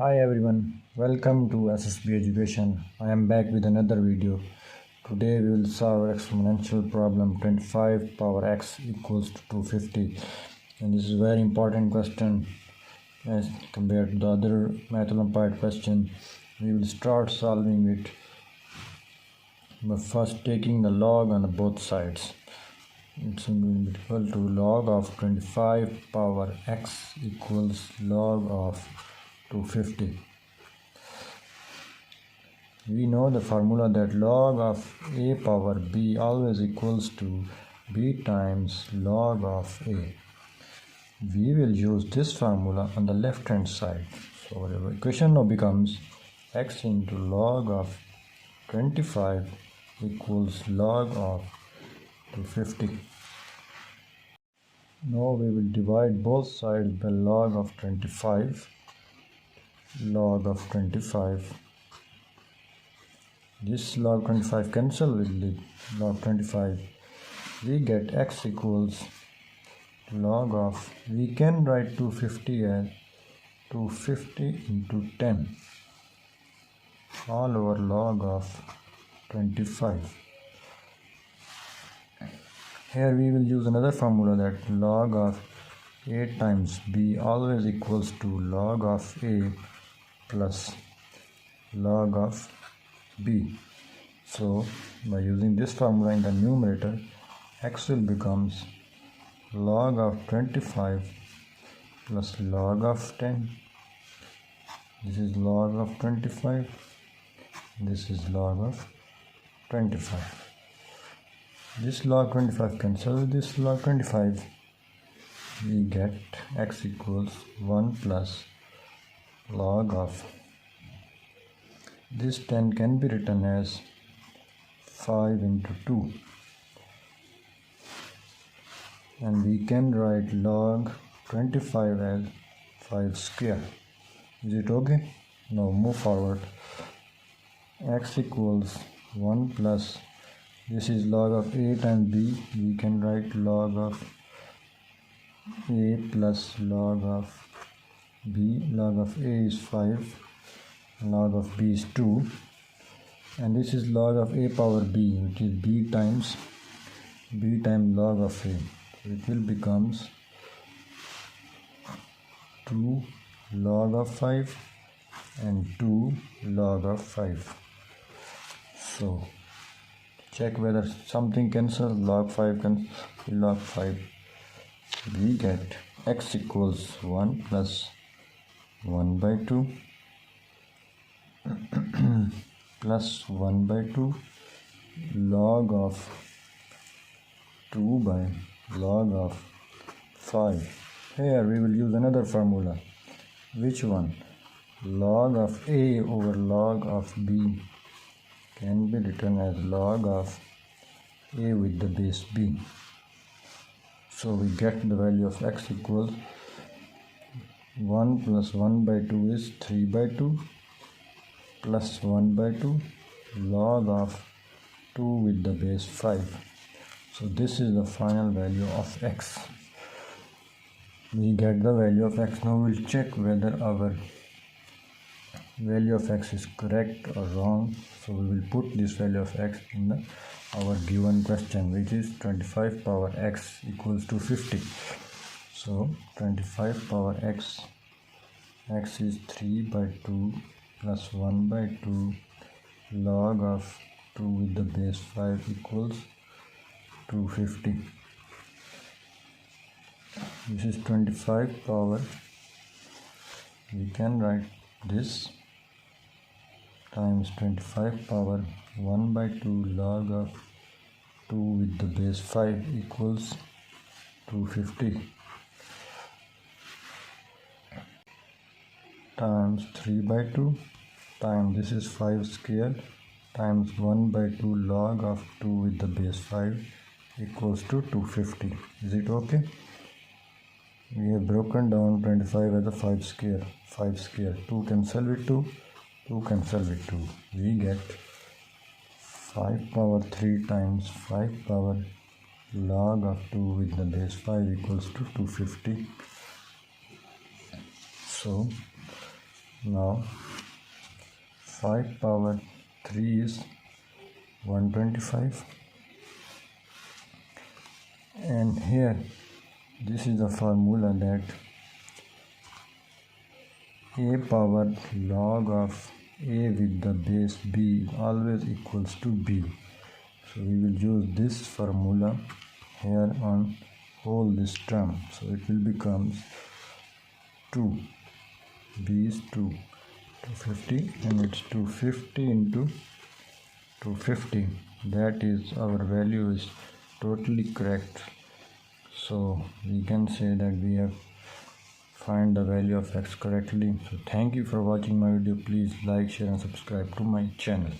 Hi everyone, welcome to SSB Education. I am back with another video. Today we will solve exponential problem 25 power x equals to 250. And this is a very important question as compared to the other Math Olympiad question. We will start solving it by first taking the log on both sides. It's going to be equal to log of 25 power x equals log of 250. We know the formula that log of a power b always equals to b times log of a. We will use this formula on the left hand side. So our equation now becomes x into log of 25 equals log of 250. Now we will divide both sides by log of 25. Log of 25. This log 25 cancel with the log 25. We get x equals log of, we can write 250 as 250 into 10 all over log of 25. Here we will use another formula that log of a times b always equals to log of a plus log of b. So by using this formula in the numerator, x will becomes log of 25 plus log of 10. This is log of 25. This is log of 25. This log 25 cancels with this log 25. We get x equals 1 plus log of, this 10 can be written as 5 into 2, and we can write log 25 as 5 square. Is it okay? Now move forward. X equals 1 plus, this is log of a times b, we can write log of a plus log of b. Log of a is 5, log of b is 2, and this is log of a power b, which is b times log of a. So it will becomes 2 log of 5 and 2 log of 5. So check whether something cancels, log 5 can log 5. We get x equals 1 plus 1 by 2 plus 1 by 2 log of 2 by log of 5. Here we will use another formula. Which one? Log of a over log of b can be written as log of a with the base b. So we get the value of x equals 1 plus 1 by 2 is 3 by 2 plus 1 by 2 log of 2 with the base 5. So this is the final value of x. We get the value of x. Now we'll check whether our value of x is correct or wrong. So we will put this value of x in our given question, which is 25 power x equals to 50. So 25 power x is 3 by 2 plus 1 by 2 log of 2 with the base 5 equals 250. This is 25 power, we can write this times 25 power 1 by 2 log of 2 with the base 5 equals 250 times 3 by 2 times, this is 5 square, times 1 by 2 log of 2 with the base 5 equals to 250. Is it okay? We have broken down 25 as a 5 square. 2 cancel with 2, 2 cancel with 2. We get 5 power 3 times 5 power log of 2 with the base 5 equals to 250. So Now 5 power 3 is 125, and here this is the formula that a power log of a with the base b always equals to b. So we will use this formula here on all this term. So it will become 2, b is 250, and it's 250 into 250. That is, our value is totally correct. So we can say that we have find the value of x correctly. So thank you for watching my video. Please like, share and subscribe to my channel.